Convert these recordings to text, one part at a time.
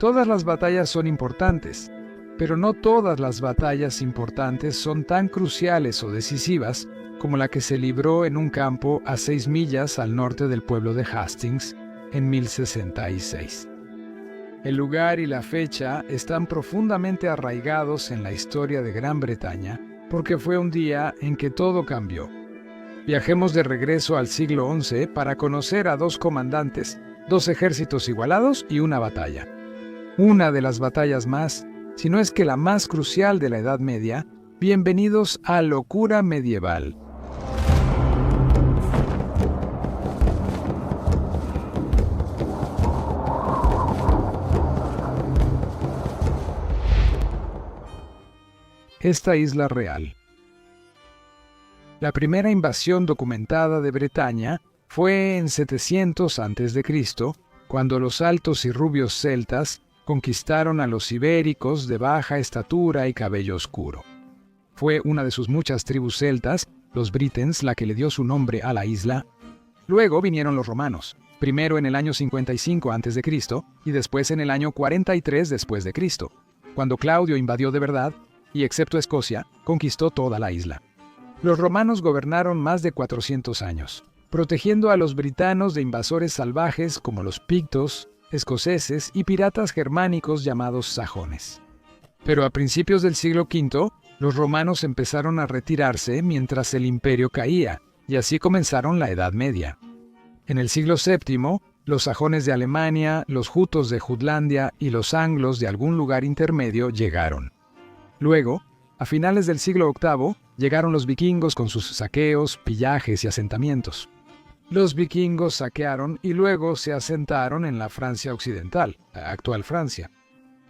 Todas las batallas son importantes, pero no todas las batallas importantes son tan cruciales o decisivas como la que se libró en un campo a 6 millas al norte del pueblo de Hastings en 1066. El lugar y la fecha están profundamente arraigados en la historia de Gran Bretaña porque fue un día en que todo cambió. Viajemos de regreso al siglo XI para conocer a 2 comandantes, 2 ejércitos igualados y una batalla. Una de las batallas más, si no es que la más crucial de la Edad Media. Bienvenidos a Locura Medieval. Esta isla real. La primera invasión documentada de Bretaña fue en 700 a.C., cuando los altos y rubios celtas conquistaron a los ibéricos de baja estatura y cabello oscuro. Fue una de sus muchas tribus celtas, los Britons, la que le dio su nombre a la isla. Luego vinieron los romanos, primero en el año 55 a.C. y después en el año 43 después de Cristo, cuando Claudio invadió de verdad y, excepto Escocia, conquistó toda la isla. Los romanos gobernaron más de 400 años, protegiendo a los britanos de invasores salvajes como los pictos, escoceses y piratas germánicos llamados sajones. Pero a principios del siglo V, los romanos empezaron a retirarse mientras el imperio caía, y así comenzaron la Edad Media. En el siglo VII, los sajones de Alemania, los jutos de Jutlandia y los anglos de algún lugar intermedio llegaron. Luego, a finales del siglo VIII, llegaron los vikingos con sus saqueos, pillajes y asentamientos. Los vikingos saquearon y luego se asentaron en la Francia occidental, la actual Francia.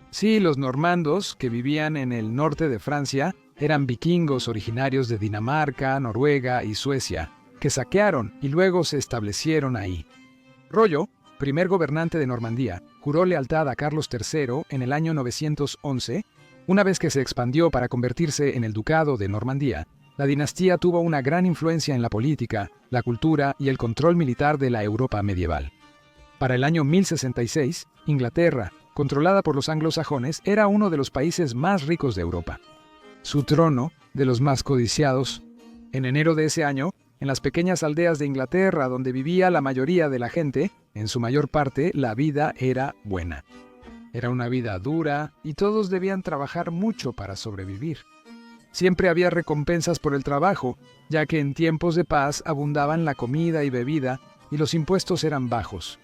Sí, los normandos, que vivían en el norte de Francia, eran vikingos originarios de Dinamarca, Noruega y Suecia, que saquearon y luego se establecieron ahí. Rollo, primer gobernante de Normandía, juró lealtad a Carlos III en el año 911. Una vez que se expandió para convertirse en el Ducado de Normandía, la dinastía tuvo una gran influencia en la política, la cultura y el control militar de la Europa medieval. Para el año 1066, Inglaterra, controlada por los anglosajones, era uno de los países más ricos de Europa. Su trono, de los más codiciados. En enero de ese año, en las pequeñas aldeas de Inglaterra donde vivía la mayoría de la gente, en su mayor parte la vida era buena. Era una vida dura y todos debían trabajar mucho para sobrevivir. Siempre había recompensas por el trabajo, ya que en tiempos de paz abundaban la comida y bebida y los impuestos eran bajos.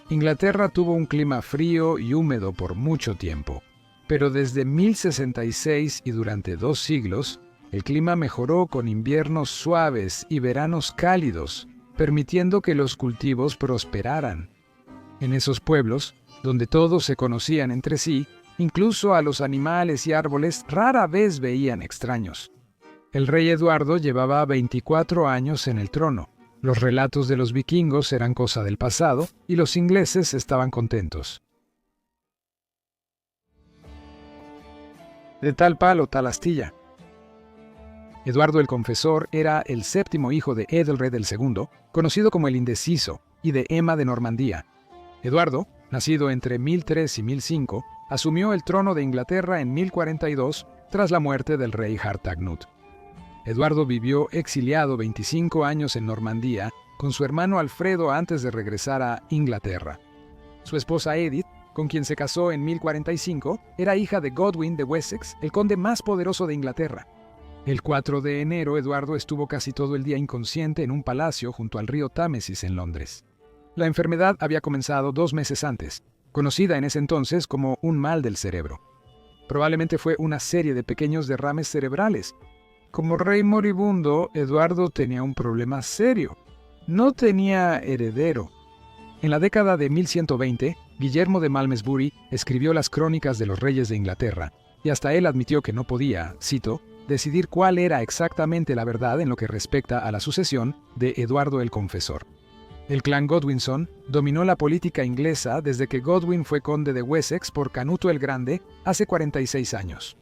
Inglaterra tuvo un clima frío y húmedo por mucho tiempo, pero desde 1066 y durante 2 siglos, el clima mejoró con inviernos suaves y veranos cálidos, permitiendo que los cultivos prosperaran. En esos pueblos, donde todos se conocían entre sí, incluso a los animales y árboles rara vez veían extraños. El rey Eduardo llevaba 24 años en el trono. Los relatos de los vikingos eran cosa del pasado y los ingleses estaban contentos. De tal palo, tal astilla. Eduardo el Confesor era el 7º hijo de Edelred II, conocido como el Indeciso, y de Emma de Normandía. Eduardo, nacido entre 1003 y 1005, asumió el trono de Inglaterra en 1042 tras la muerte del rey Harthacnut. Eduardo vivió exiliado 25 años en Normandía con su hermano Alfredo antes de regresar a Inglaterra. Su esposa Edith, con quien se casó en 1045, era hija de Godwin de Wessex, el conde más poderoso de Inglaterra. El 4 de enero, Eduardo estuvo casi todo el día inconsciente en un palacio junto al río Támesis en Londres. La enfermedad había comenzado 2 meses antes, conocida en ese entonces como un mal del cerebro. Probablemente fue una serie de pequeños derrames cerebrales. Como rey moribundo, Eduardo tenía un problema serio. No tenía heredero. En la década de 1120, Guillermo de Malmesbury escribió las Crónicas de los Reyes de Inglaterra, y hasta él admitió que no podía, cito, decidir cuál era exactamente la verdad en lo que respecta a la sucesión de Eduardo el Confesor. El clan Godwinson dominó la política inglesa desde que Godwin fue conde de Wessex por Canuto el Grande hace 46 años.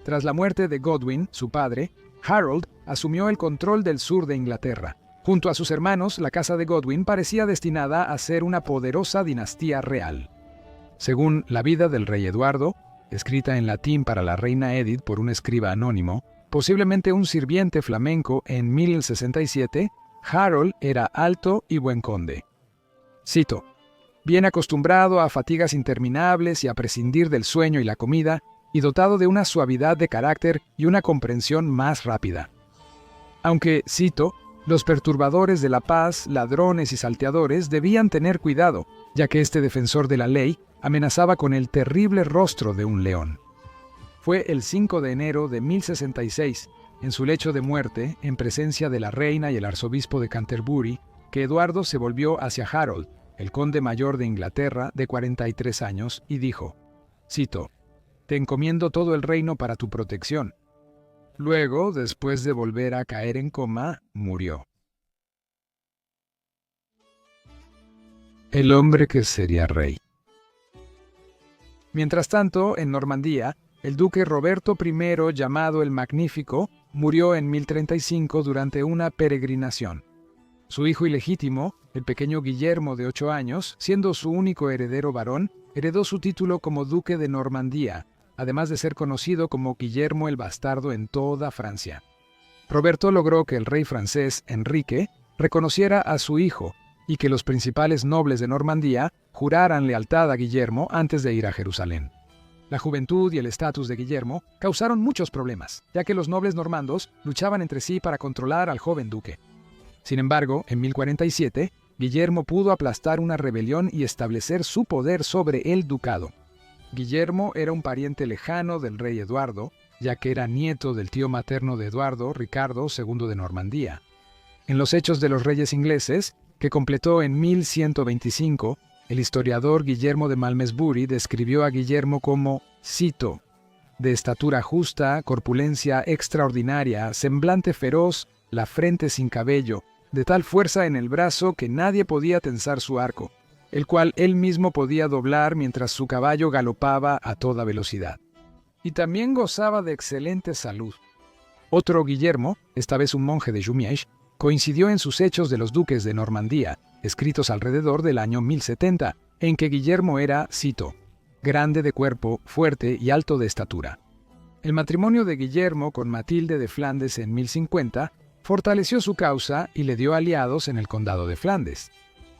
Tras la muerte de Godwin, su padre, Harold asumió el control del sur de Inglaterra. Junto a sus hermanos, la casa de Godwin parecía destinada a ser una poderosa dinastía real. Según La vida del rey Eduardo, escrita en latín para la reina Edith por un escriba anónimo, posiblemente un sirviente flamenco en 1067, Harold era alto y buen conde. Cito: bien acostumbrado a fatigas interminables y a prescindir del sueño y la comida, y dotado de una suavidad de carácter y una comprensión más rápida. Aunque, cito, los perturbadores de la paz, ladrones y salteadores debían tener cuidado, ya que este defensor de la ley amenazaba con el terrible rostro de un león. Fue el 5 de enero de 1066, en su lecho de muerte, en presencia de la reina y el arzobispo de Canterbury, que Eduardo se volvió hacia Harold, el conde mayor de Inglaterra, de 43 años, y dijo, cito, «Te encomiendo todo el reino para tu protección». Luego, después de volver a caer en coma, murió. El hombre que sería rey. Mientras tanto, en Normandía, el duque Roberto I, llamado el Magnífico, murió en 1035 durante una peregrinación. Su hijo ilegítimo, el pequeño Guillermo de 8 años, siendo su único heredero varón, heredó su título como duque de Normandía, además de ser conocido como Guillermo el Bastardo en toda Francia. Roberto logró que el rey francés, Enrique, reconociera a su hijo y que los principales nobles de Normandía juraran lealtad a Guillermo antes de ir a Jerusalén. La juventud y el estatus de Guillermo causaron muchos problemas, ya que los nobles normandos luchaban entre sí para controlar al joven duque. Sin embargo, en 1047, Guillermo pudo aplastar una rebelión y establecer su poder sobre el ducado. Guillermo era un pariente lejano del rey Eduardo, ya que era nieto del tío materno de Eduardo, Ricardo II de Normandía. En los Hechos de los Reyes Ingleses, que completó en 1125, el historiador Guillermo de Malmesbury describió a Guillermo como, cito, de estatura justa, corpulencia extraordinaria, semblante feroz, la frente sin cabello, de tal fuerza en el brazo que nadie podía tensar su arco, el cual él mismo podía doblar mientras su caballo galopaba a toda velocidad. Y también gozaba de excelente salud. Otro Guillermo, esta vez un monje de Jumièges, coincidió en sus Hechos de los Duques de Normandía, escritos alrededor del año 1070, en que Guillermo era, cito, grande de cuerpo, fuerte y alto de estatura. El matrimonio de Guillermo con Matilde de Flandes en 1050 fortaleció su causa y le dio aliados en el condado de Flandes.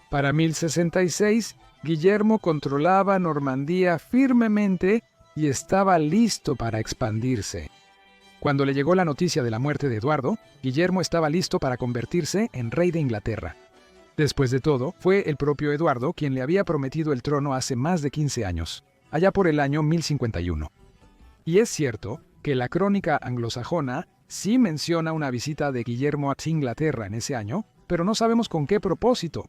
Para 1066, Guillermo controlaba Normandía firmemente y estaba listo para expandirse. Cuando le llegó la noticia de la muerte de Eduardo, Guillermo estaba listo para convertirse en rey de Inglaterra. Después de todo, fue el propio Eduardo quien le había prometido el trono hace más de 15 años, allá por el año 1051. Y es cierto que la crónica anglosajona sí menciona una visita de Guillermo a Inglaterra en ese año, pero no sabemos con qué propósito.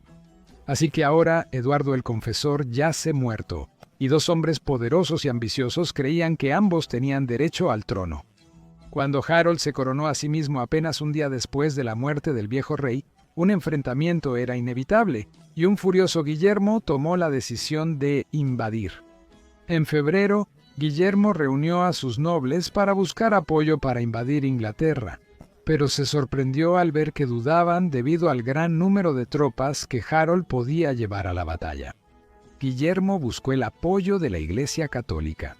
Así que ahora Eduardo el Confesor yace muerto, y dos hombres poderosos y ambiciosos creían que ambos tenían derecho al trono. Cuando Harold se coronó a sí mismo apenas un día después de la muerte del viejo rey, un enfrentamiento era inevitable, y un furioso Guillermo tomó la decisión de invadir. En febrero, Guillermo reunió a sus nobles para buscar apoyo para invadir Inglaterra, pero se sorprendió al ver que dudaban debido al gran número de tropas que Harold podía llevar a la batalla. Guillermo buscó el apoyo de la Iglesia Católica.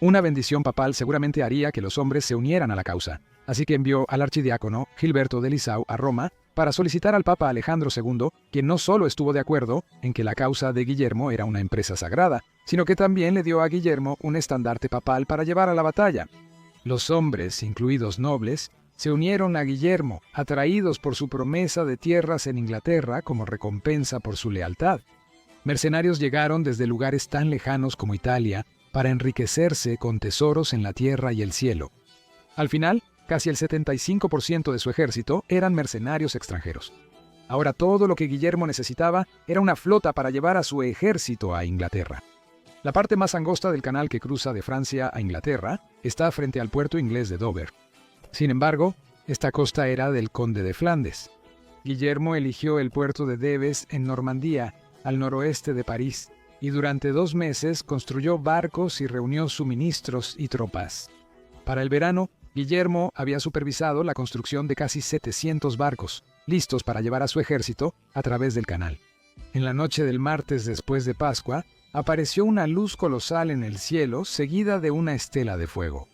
Una bendición papal seguramente haría que los hombres se unieran a la causa, así que envió al archidiácono Gilberto de Lisau a Roma para solicitar al Papa Alejandro II, quien no solo estuvo de acuerdo en que la causa de Guillermo era una empresa sagrada, sino que también le dio a Guillermo un estandarte papal para llevar a la batalla. Los hombres, incluidos nobles, se unieron a Guillermo, atraídos por su promesa de tierras en Inglaterra como recompensa por su lealtad. Mercenarios llegaron desde lugares tan lejanos como Italia para enriquecerse con tesoros en la tierra y el cielo. Al final, casi el 75% de su ejército eran mercenarios extranjeros. Ahora todo lo que Guillermo necesitaba era una flota para llevar a su ejército a Inglaterra. La parte más angosta del canal que cruza de Francia a Inglaterra está frente al puerto inglés de Dover. Sin embargo, esta costa era del conde de Flandes. Guillermo eligió el puerto de Debes en Normandía, al noroeste de París, y durante 2 meses construyó barcos y reunió suministros y tropas. Para el verano, Guillermo había supervisado la construcción de casi 700 barcos, listos para llevar a su ejército a través del canal. En la noche del martes después de Pascua, apareció una luz colosal en el cielo, seguida de una estela de fuego.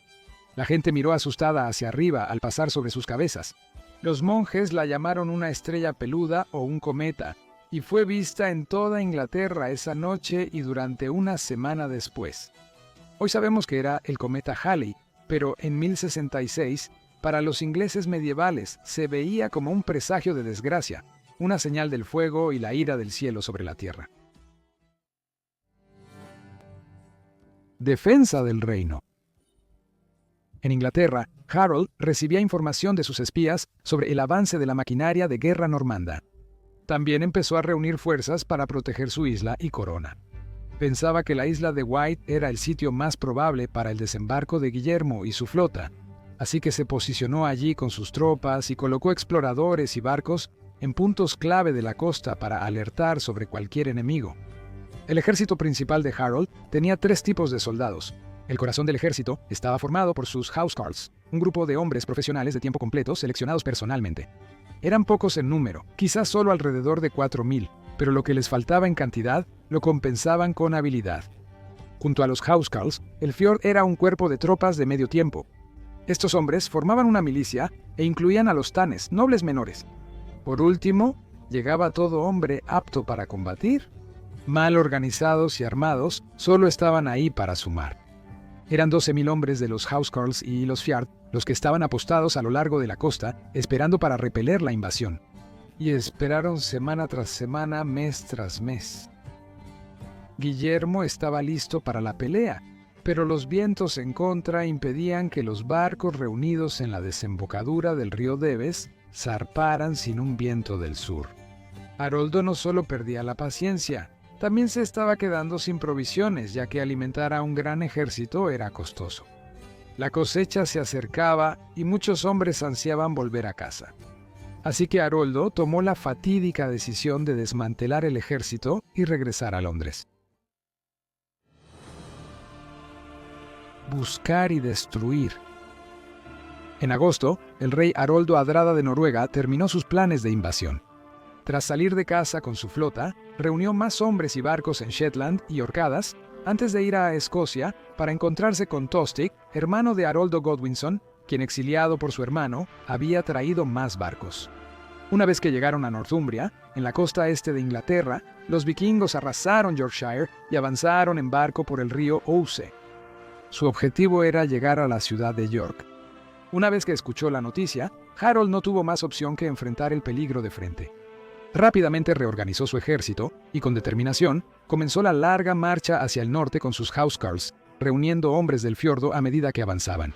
La gente miró asustada hacia arriba al pasar sobre sus cabezas. Los monjes la llamaron una estrella peluda o un cometa, y fue vista en toda Inglaterra esa noche y durante una semana después. Hoy sabemos que era el cometa Halley, pero en 1066, para los ingleses medievales, se veía como un presagio de desgracia, una señal del fuego y la ira del cielo sobre la tierra. Defensa del reino. En Inglaterra, Harold recibía información de sus espías sobre el avance de la maquinaria de guerra normanda. También empezó a reunir fuerzas para proteger su isla y corona. Pensaba que la isla de Wight era el sitio más probable para el desembarco de Guillermo y su flota, así que se posicionó allí con sus tropas y colocó exploradores y barcos en puntos clave de la costa para alertar sobre cualquier enemigo. El ejército principal de Harold tenía 3 tipos de soldados. El corazón del ejército estaba formado por sus housecarls, un grupo de hombres profesionales de tiempo completo seleccionados personalmente. Eran pocos en número, quizás solo alrededor de 4,000, pero lo que les faltaba en cantidad lo compensaban con habilidad. Junto a los housecarls, el Fjord era un cuerpo de tropas de medio tiempo. Estos hombres formaban una milicia e incluían a los tanes, nobles menores. Por último, llegaba todo hombre apto para combatir. Mal organizados y armados, solo estaban ahí para sumar. Eran 12,000 hombres de los housecarls y los Fjord los que estaban apostados a lo largo de la costa, esperando para repeler la invasión. Y esperaron semana tras semana, mes tras mes. Guillermo estaba listo para la pelea, pero los vientos en contra impedían que los barcos reunidos en la desembocadura del río Debes zarparan sin un viento del sur. Haroldo no solo perdía la paciencia, también se estaba quedando sin provisiones, ya que alimentar a un gran ejército era costoso. La cosecha se acercaba y muchos hombres ansiaban volver a casa. Así que Haroldo tomó la fatídica decisión de desmantelar el ejército y regresar a Londres. Buscar y destruir. En agosto, el rey Haroldo Hardrada de Noruega terminó sus planes de invasión. Tras salir de casa con su flota, reunió más hombres y barcos en Shetland y Orcadas antes de ir a Escocia para encontrarse con Tostig, hermano de Haroldo Godwinson, quien, exiliado por su hermano, había traído más barcos. Una vez que llegaron a Northumbria, en la costa este de Inglaterra, los vikingos arrasaron Yorkshire y avanzaron en barco por el río Ouse. Su objetivo era llegar a la ciudad de York. Una vez que escuchó la noticia, Harold no tuvo más opción que enfrentar el peligro de frente. Rápidamente reorganizó su ejército y, con determinación, comenzó la larga marcha hacia el norte con sus housecarls, reuniendo hombres del fiordo a medida que avanzaban.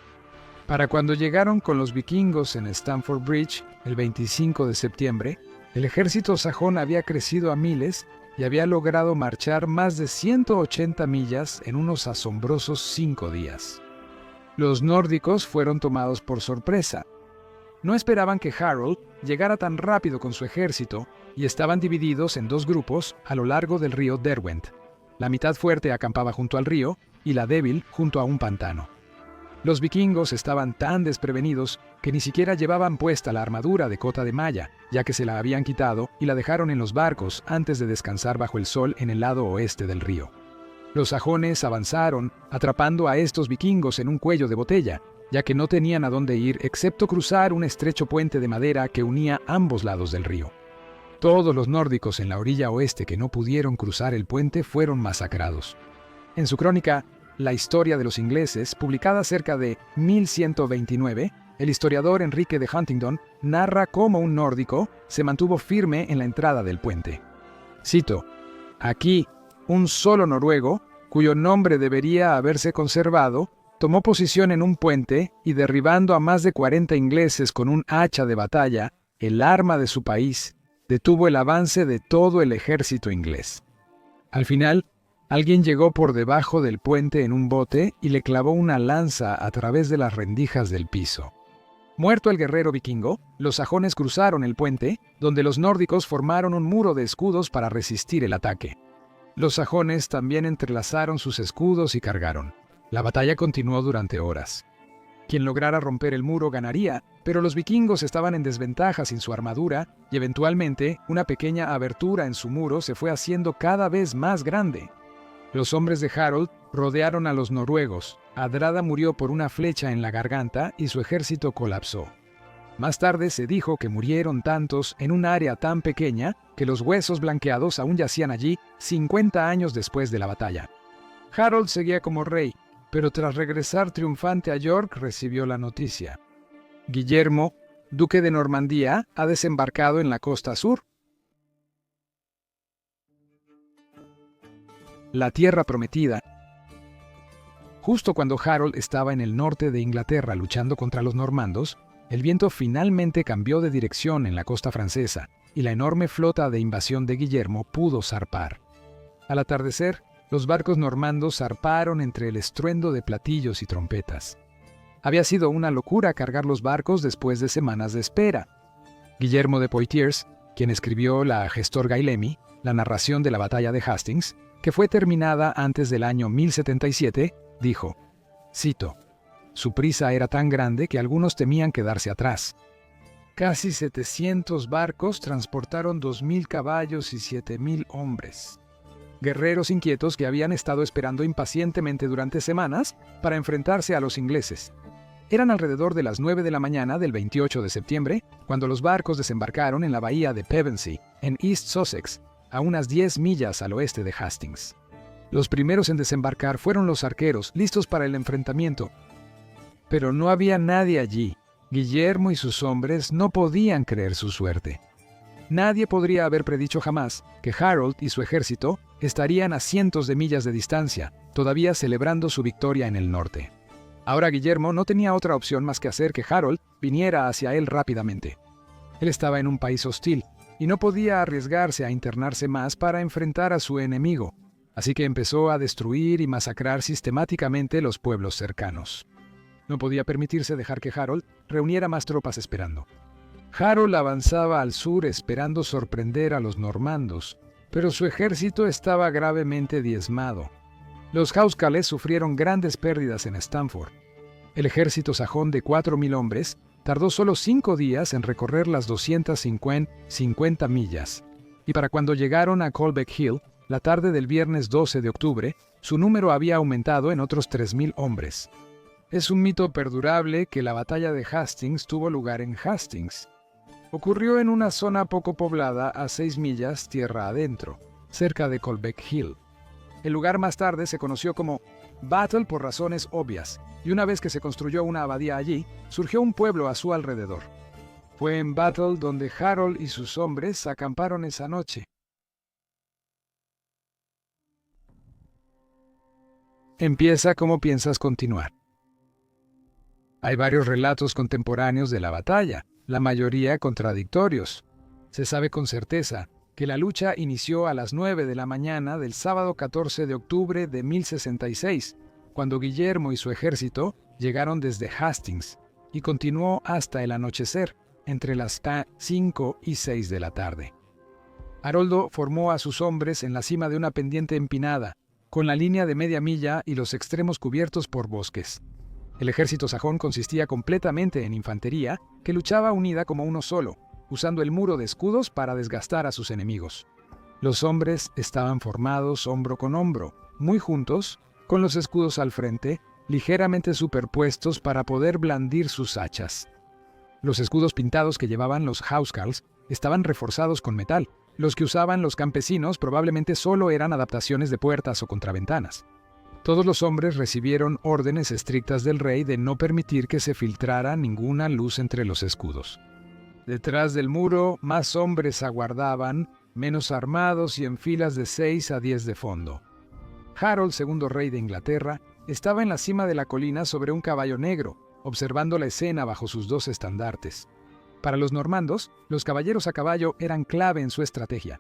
Para cuando llegaron con los vikingos en Stamford Bridge, el 25 de septiembre, el ejército sajón había crecido a miles y había logrado marchar más de 180 millas en unos asombrosos 5 días. Los nórdicos fueron tomados por sorpresa. No esperaban que Harold llegara tan rápido con su ejército y estaban divididos en 2 grupos a lo largo del río Derwent. La mitad fuerte acampaba junto al río y la débil junto a un pantano. Los vikingos estaban tan desprevenidos que ni siquiera llevaban puesta la armadura de cota de malla, ya que se la habían quitado y la dejaron en los barcos antes de descansar bajo el sol en el lado oeste del río. Los sajones avanzaron, atrapando a estos vikingos en un cuello de botella, ya que no tenían a dónde ir excepto cruzar un estrecho puente de madera que unía ambos lados del río. Todos los nórdicos en la orilla oeste que no pudieron cruzar el puente fueron masacrados. En su crónica, La historia de los ingleses, publicada cerca de 1129, el historiador Enrique de Huntingdon narra cómo un nórdico se mantuvo firme en la entrada del puente. Cito: «Aquí, un solo noruego, cuyo nombre debería haberse conservado, tomó posición en un puente y, derribando a más de 40 ingleses con un hacha de batalla, el arma de su país, detuvo el avance de todo el ejército inglés. Al final, alguien llegó por debajo del puente en un bote y le clavó una lanza a través de las rendijas del piso. Muerto el guerrero vikingo, los sajones cruzaron el puente, donde los nórdicos formaron un muro de escudos para resistir el ataque. Los sajones también entrelazaron sus escudos y cargaron. La batalla continuó durante horas. Quien lograra romper el muro ganaría, pero los vikingos estaban en desventaja sin su armadura y eventualmente una pequeña abertura en su muro se fue haciendo cada vez más grande. Los hombres de Harold rodearon a los noruegos. Adrada murió por una flecha en la garganta y su ejército colapsó. Más tarde se dijo que murieron tantos en un área tan pequeña que los huesos blanqueados aún yacían allí 50 años después de la batalla. Harold seguía como rey, pero tras regresar triunfante a York recibió la noticia. Guillermo, duque de Normandía, ha desembarcado en la costa sur. La tierra prometida. Justo cuando Harold estaba en el norte de Inglaterra luchando contra los normandos, el viento finalmente cambió de dirección en la costa francesa y la enorme flota de invasión de Guillermo pudo zarpar. Al atardecer, los barcos normandos zarparon entre el estruendo de platillos y trompetas. Había sido una locura cargar los barcos después de semanas de espera. Guillermo de Poitiers, quien escribió la Gestor Gailemi, la narración de la batalla de Hastings, que fue terminada antes del año 1077, dijo, cito, «Su prisa era tan grande que algunos temían quedarse atrás. Casi 700 barcos transportaron 2.000 caballos y 7.000 hombres. Guerreros inquietos que habían estado esperando impacientemente durante semanas para enfrentarse a los ingleses. Eran alrededor de las 9 de la mañana del 28 de septiembre, cuando los barcos desembarcaron en la bahía de Pevensey, en East Sussex, a unas 10 millas al oeste de Hastings. Los primeros en desembarcar fueron los arqueros, listos para el enfrentamiento. Pero no había nadie allí. Guillermo y sus hombres no podían creer su suerte. Nadie podría haber predicho jamás que Harold y su ejército estarían a cientos de millas de distancia, todavía celebrando su victoria en el norte. Ahora Guillermo no tenía otra opción más que hacer que Harold viniera hacia él rápidamente. Él estaba en un país hostil y no podía arriesgarse a internarse más para enfrentar a su enemigo, así que empezó a destruir y masacrar sistemáticamente los pueblos cercanos. No podía permitirse dejar que Harold reuniera más tropas esperando. Harold avanzaba al sur esperando sorprender a los normandos, pero su ejército estaba gravemente diezmado. Los Housecarls sufrieron grandes pérdidas en Stamford. El ejército sajón de 4.000 hombres tardó solo 5 días en recorrer las 250 millas, y para cuando llegaron a Colbeck Hill, la tarde del viernes 12 de octubre, su número había aumentado en otros 3.000 hombres. Es un mito perdurable que la batalla de Hastings tuvo lugar en Hastings. Ocurrió en una zona poco poblada a 6 millas tierra adentro, cerca de Colbeck Hill. El lugar más tarde se conoció como Battle por razones obvias, y una vez que se construyó una abadía allí, surgió un pueblo a su alrededor. Fue en Battle donde Harold y sus hombres acamparon esa noche. Empieza como piensas continuar. Hay varios relatos contemporáneos de la batalla, la mayoría contradictorios. Se sabe con certeza que la lucha inició a las 9 de la mañana del sábado 14 de octubre de 1066, cuando Guillermo y su ejército llegaron desde Hastings, y continuó hasta el anochecer, entre las 5 y 6 de la tarde. Haroldo formó a sus hombres en la cima de una pendiente empinada, con la línea de media milla y los extremos cubiertos por bosques. El ejército sajón consistía completamente en infantería, que luchaba unida como uno solo, usando el muro de escudos para desgastar a sus enemigos. Los hombres estaban formados hombro con hombro, muy juntos, con los escudos al frente, ligeramente superpuestos para poder blandir sus hachas. Los escudos pintados que llevaban los Housecarls estaban reforzados con metal. Los que usaban los campesinos probablemente solo eran adaptaciones de puertas o contraventanas. Todos los hombres recibieron órdenes estrictas del rey de no permitir que se filtrara ninguna luz entre los escudos. Detrás del muro, más hombres aguardaban, menos armados y en filas de 6 a 10 de fondo. Harold, segundo rey de Inglaterra, estaba en la cima de la colina sobre un caballo negro, observando la escena bajo sus 2 estandartes. Para los normandos, los caballeros a caballo eran clave en su estrategia.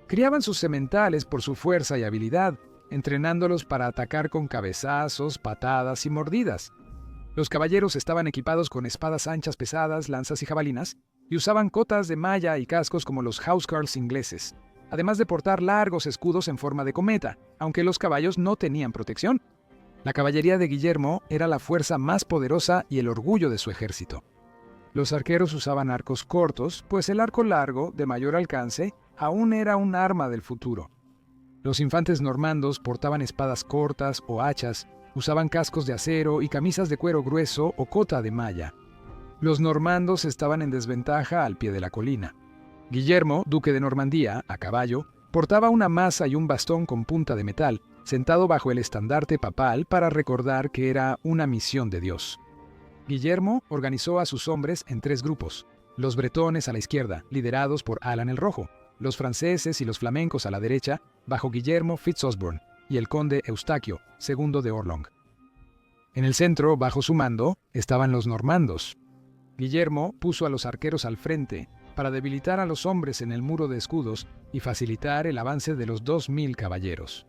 Criaban sus sementales por su fuerza y habilidad, entrenándolos para atacar con cabezazos, patadas y mordidas. Los caballeros estaban equipados con espadas anchas pesadas, lanzas y jabalinas, y usaban cotas de malla y cascos como los Housecarls ingleses, además de portar largos escudos en forma de cometa, aunque los caballos no tenían protección. La caballería de Guillermo era la fuerza más poderosa y el orgullo de su ejército. Los arqueros usaban arcos cortos, pues el arco largo, de mayor alcance, aún era un arma del futuro. Los infantes normandos portaban espadas cortas o hachas, usaban cascos de acero y camisas de cuero grueso o cota de malla. Los normandos estaban en desventaja al pie de la colina. Guillermo, duque de Normandía, a caballo, portaba una maza y un bastón con punta de metal, sentado bajo el estandarte papal para recordar que era una misión de Dios. Guillermo organizó a sus hombres en 3 grupos: los bretones a la izquierda, liderados por Alan el Rojo; los franceses y los flamencos a la derecha, bajo Guillermo Fitzosborne y el conde Eustaquio, segundo de Orlong. En el centro, bajo su mando, estaban los normandos. Guillermo puso a los arqueros al frente para debilitar a los hombres en el muro de escudos y facilitar el avance de los 2000 caballeros.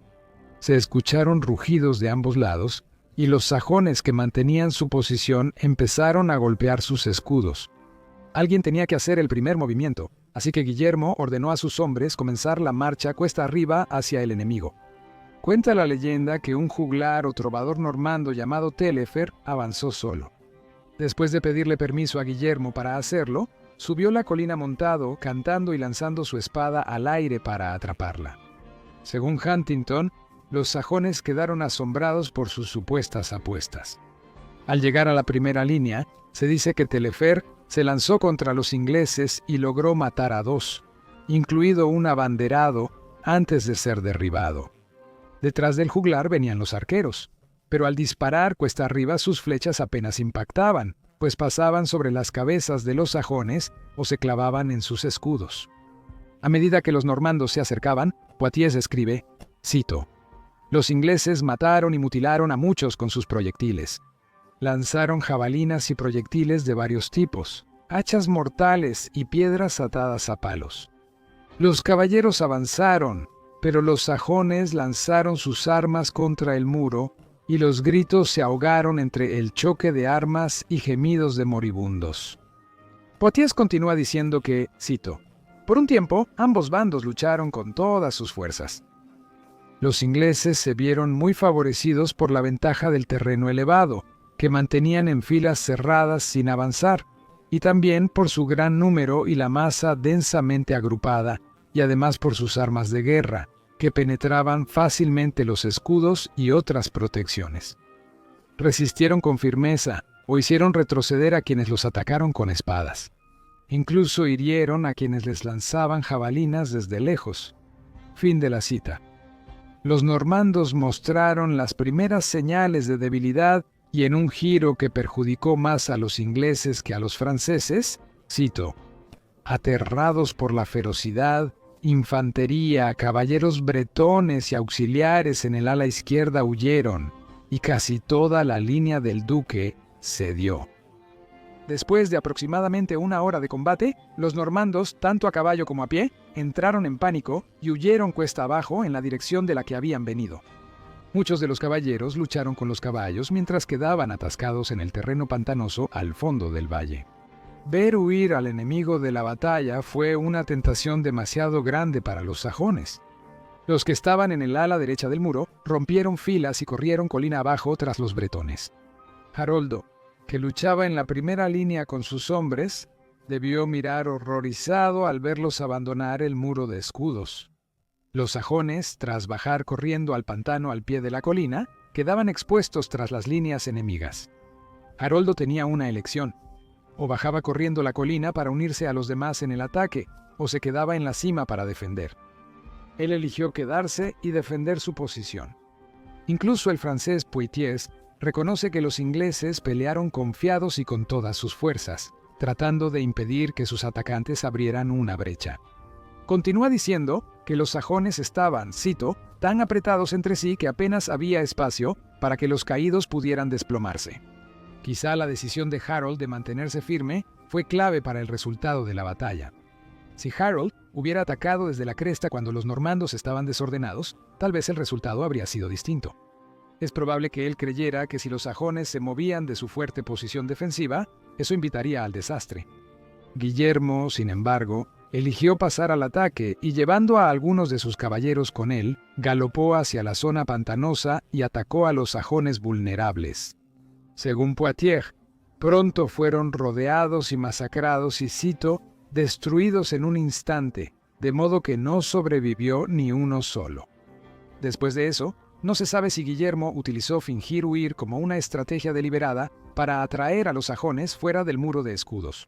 Se escucharon rugidos de ambos lados y los sajones que mantenían su posición empezaron a golpear sus escudos. Alguien tenía que hacer el primer movimiento, así que Guillermo ordenó a sus hombres comenzar la marcha cuesta arriba hacia el enemigo. Cuenta la leyenda que un juglar o trovador normando llamado Taillefer avanzó solo. Después de pedirle permiso a Guillermo para hacerlo, subió la colina montado, cantando y lanzando su espada al aire para atraparla. Según Huntington, los sajones quedaron asombrados por sus supuestas apuestas. Al llegar a la primera línea, se dice que Taillefer se lanzó contra los ingleses y logró matar a 2, incluido un abanderado, antes de ser derribado. Detrás del juglar venían los arqueros, pero al disparar cuesta arriba sus flechas apenas impactaban, pues pasaban sobre las cabezas de los sajones o se clavaban en sus escudos. A medida que los normandos se acercaban, Poitiers escribe, cito: «Los ingleses mataron y mutilaron a muchos con sus proyectiles. Lanzaron jabalinas y proyectiles de varios tipos, hachas mortales y piedras atadas a palos. Los caballeros avanzaron, pero los sajones lanzaron sus armas contra el muro y los gritos se ahogaron entre el choque de armas y gemidos de moribundos». Poitiers continúa diciendo que, cito: «Por un tiempo, ambos bandos lucharon con todas sus fuerzas. Los ingleses se vieron muy favorecidos por la ventaja del terreno elevado, que mantenían en filas cerradas sin avanzar, y también por su gran número y la masa densamente agrupada, y además por sus armas de guerra, que penetraban fácilmente los escudos y otras protecciones. Resistieron con firmeza, o hicieron retroceder a quienes los atacaron con espadas. Incluso hirieron a quienes les lanzaban jabalinas desde lejos». Fin de la cita. Los normandos mostraron las primeras señales de debilidad y en un giro que perjudicó más a los ingleses que a los franceses, cito: «Aterrados por la ferocidad, infantería, caballeros bretones y auxiliares en el ala izquierda huyeron, y casi toda la línea del duque cedió». Después de aproximadamente 1 hora de combate, los normandos, tanto a caballo como a pie, entraron en pánico y huyeron cuesta abajo en la dirección de la que habían venido. Muchos de los caballeros lucharon con los caballos mientras quedaban atascados en el terreno pantanoso al fondo del valle. Ver huir al enemigo de la batalla fue una tentación demasiado grande para los sajones. Los que estaban en el ala derecha del muro rompieron filas y corrieron colina abajo tras los bretones. Haroldo, que luchaba en la primera línea con sus hombres, debió mirar horrorizado al verlos abandonar el muro de escudos. Los sajones, tras bajar corriendo al pantano al pie de la colina, quedaban expuestos tras las líneas enemigas. Haroldo tenía una elección: o bajaba corriendo la colina para unirse a los demás en el ataque, o se quedaba en la cima para defender. Él eligió quedarse y defender su posición. Incluso el francés Poitiers reconoce que los ingleses pelearon confiados y con todas sus fuerzas, tratando de impedir que sus atacantes abrieran una brecha. Continúa diciendo que los sajones estaban, cito, tan apretados entre sí que apenas había espacio para que los caídos pudieran desplomarse. Quizá la decisión de Harold de mantenerse firme fue clave para el resultado de la batalla. Si Harold hubiera atacado desde la cresta cuando los normandos estaban desordenados, tal vez el resultado habría sido distinto. Es probable que él creyera que si los sajones se movían de su fuerte posición defensiva, eso invitaría al desastre. Guillermo, sin embargo, eligió pasar al ataque y, llevando a algunos de sus caballeros con él, galopó hacia la zona pantanosa y atacó a los sajones vulnerables. Según Poitiers, pronto fueron rodeados y masacrados y, cito, destruidos en un instante, de modo que no sobrevivió ni uno solo. Después de eso, no se sabe si Guillermo utilizó fingir huir como una estrategia deliberada para atraer a los sajones fuera del muro de escudos.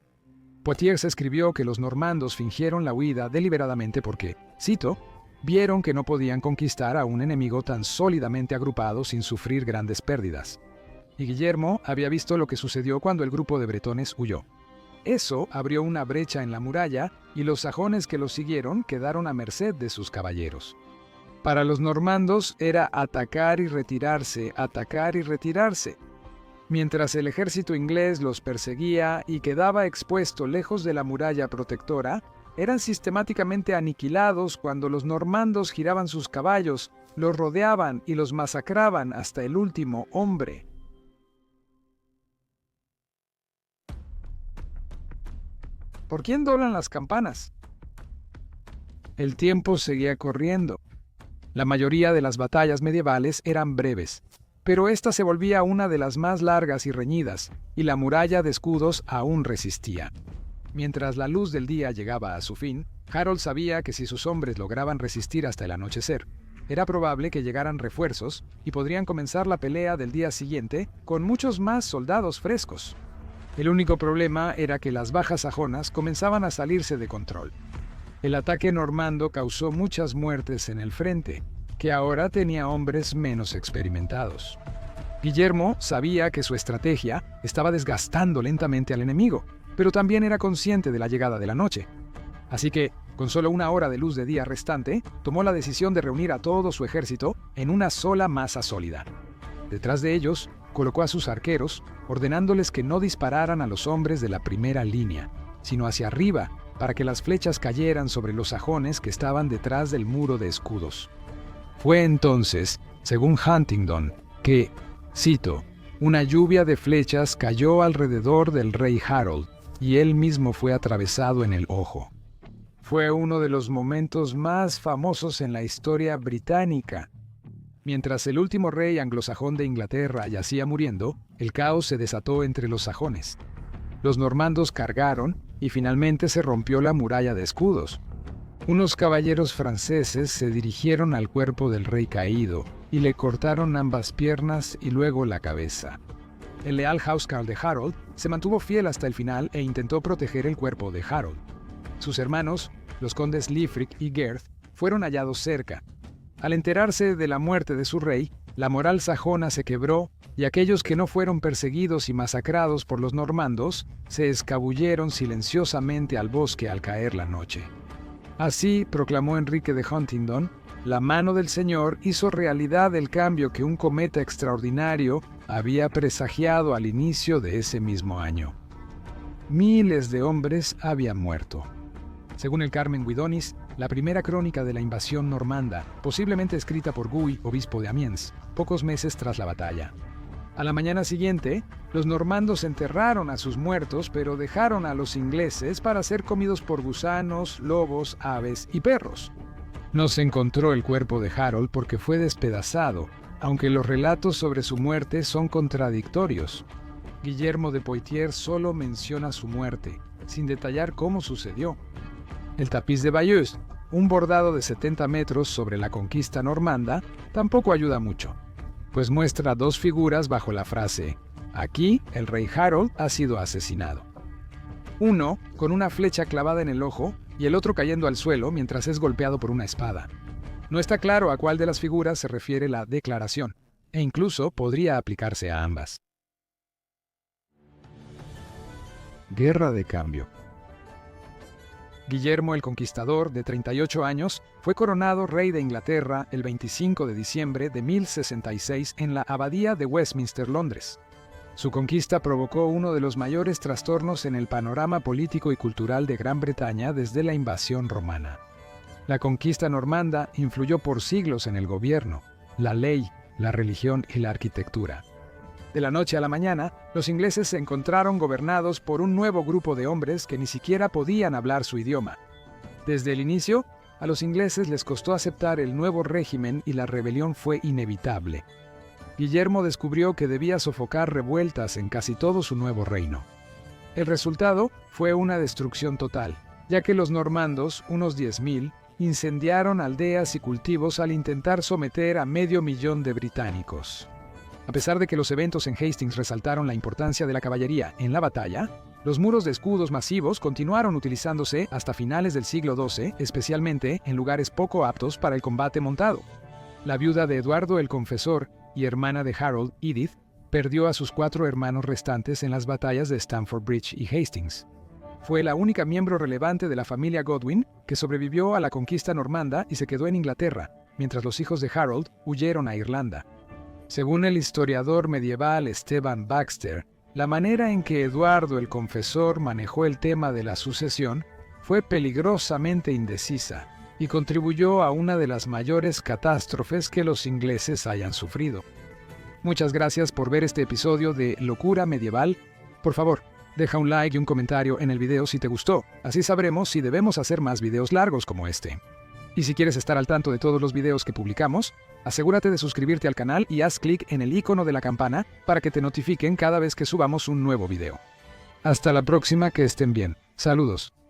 Poitiers escribió que los normandos fingieron la huida deliberadamente porque, cito, vieron que no podían conquistar a un enemigo tan sólidamente agrupado sin sufrir grandes pérdidas. Y Guillermo había visto lo que sucedió cuando el grupo de bretones huyó. Eso abrió una brecha en la muralla y los sajones que los siguieron quedaron a merced de sus caballeros. Para los normandos era atacar y retirarse, atacar y retirarse. Mientras el ejército inglés los perseguía y quedaba expuesto lejos de la muralla protectora, eran sistemáticamente aniquilados cuando los normandos giraban sus caballos, los rodeaban y los masacraban hasta el último hombre. ¿Por quién doblan las campanas? El tiempo seguía corriendo. La mayoría de las batallas medievales eran breves, pero esta se volvía una de las más largas y reñidas, y la muralla de escudos aún resistía. Mientras la luz del día llegaba a su fin, Harold sabía que si sus hombres lograban resistir hasta el anochecer, era probable que llegaran refuerzos y podrían comenzar la pelea del día siguiente con muchos más soldados frescos. El único problema era que las bajas sajonas comenzaban a salirse de control. El ataque normando causó muchas muertes en el frente, que ahora tenía hombres menos experimentados. Guillermo sabía que su estrategia estaba desgastando lentamente al enemigo, pero también era consciente de la llegada de la noche. Así que, con solo una hora de luz de día restante, tomó la decisión de reunir a todo su ejército en una sola masa sólida. Detrás de ellos, colocó a sus arqueros, ordenándoles que no dispararan a los hombres de la primera línea, sino hacia arriba, para que las flechas cayeran sobre los sajones que estaban detrás del muro de escudos. Fue entonces, según Huntingdon, que, cito, una lluvia de flechas cayó alrededor del rey Harold, y él mismo fue atravesado en el ojo. Fue uno de los momentos más famosos en la historia británica. Mientras el último rey anglosajón de Inglaterra yacía muriendo, el caos se desató entre los sajones. Los normandos cargaron y finalmente se rompió la muralla de escudos. Unos caballeros franceses se dirigieron al cuerpo del rey caído y le cortaron ambas piernas y luego la cabeza. El leal housecarl de Harold se mantuvo fiel hasta el final e intentó proteger el cuerpo de Harold. Sus hermanos, los condes Leofric y Gyrth, fueron hallados cerca. Al enterarse de la muerte de su rey, la moral sajona se quebró y aquellos que no fueron perseguidos y masacrados por los normandos se escabulleron silenciosamente al bosque al caer la noche. Así, proclamó Enrique de Huntingdon, la mano del Señor hizo realidad el cambio que un cometa extraordinario había presagiado al inicio de ese mismo año. Miles de hombres habían muerto. Según el Carmen Guidonis, la primera crónica de la invasión normanda, posiblemente escrita por Guy, obispo de Amiens, pocos meses tras la batalla. A la mañana siguiente, los normandos enterraron a sus muertos, pero dejaron a los ingleses para ser comidos por gusanos, lobos, aves y perros. No se encontró el cuerpo de Harold porque fue despedazado, aunque los relatos sobre su muerte son contradictorios. Guillermo de Poitiers solo menciona su muerte, sin detallar cómo sucedió. El tapiz de Bayeux, un bordado de 70 metros sobre la conquista normanda, tampoco ayuda mucho, pues muestra dos figuras bajo la frase «Aquí el rey Harold ha sido asesinado». Uno con una flecha clavada en el ojo y el otro cayendo al suelo mientras es golpeado por una espada. No está claro a cuál de las figuras se refiere la declaración, e incluso podría aplicarse a ambas. Guerra de cambio. Guillermo el Conquistador, de 38 años, fue coronado rey de Inglaterra el 25 de diciembre de 1066 en la Abadía de Westminster, Londres. Su conquista provocó uno de los mayores trastornos en el panorama político y cultural de Gran Bretaña desde la invasión romana. La conquista normanda influyó por siglos en el gobierno, la ley, la religión y la arquitectura. De la noche a la mañana, los ingleses se encontraron gobernados por un nuevo grupo de hombres que ni siquiera podían hablar su idioma. Desde el inicio, a los ingleses les costó aceptar el nuevo régimen y la rebelión fue inevitable. Guillermo descubrió que debía sofocar revueltas en casi todo su nuevo reino. El resultado fue una destrucción total, ya que los normandos, unos 10.000, incendiaron aldeas y cultivos al intentar someter a 500.000 de británicos. A pesar de que los eventos en Hastings resaltaron la importancia de la caballería en la batalla, los muros de escudos masivos continuaron utilizándose hasta finales del siglo XII, especialmente en lugares poco aptos para el combate montado. La viuda de Eduardo el Confesor y hermana de Harold, Edith, perdió a sus 4 hermanos restantes en las batallas de Stamford Bridge y Hastings. Fue la única miembro relevante de la familia Godwin que sobrevivió a la conquista normanda y se quedó en Inglaterra, mientras los hijos de Harold huyeron a Irlanda. Según el historiador medieval Stephen Baxter, la manera en que Eduardo el Confesor manejó el tema de la sucesión fue peligrosamente indecisa y contribuyó a una de las mayores catástrofes que los ingleses hayan sufrido. Muchas gracias por ver este episodio de Locura Medieval. Por favor, deja un like y un comentario en el video si te gustó, así sabremos si debemos hacer más videos largos como este. Y si quieres estar al tanto de todos los videos que publicamos, asegúrate de suscribirte al canal y haz clic en el icono de la campana para que te notifiquen cada vez que subamos un nuevo video. Hasta la próxima, que estén bien. Saludos.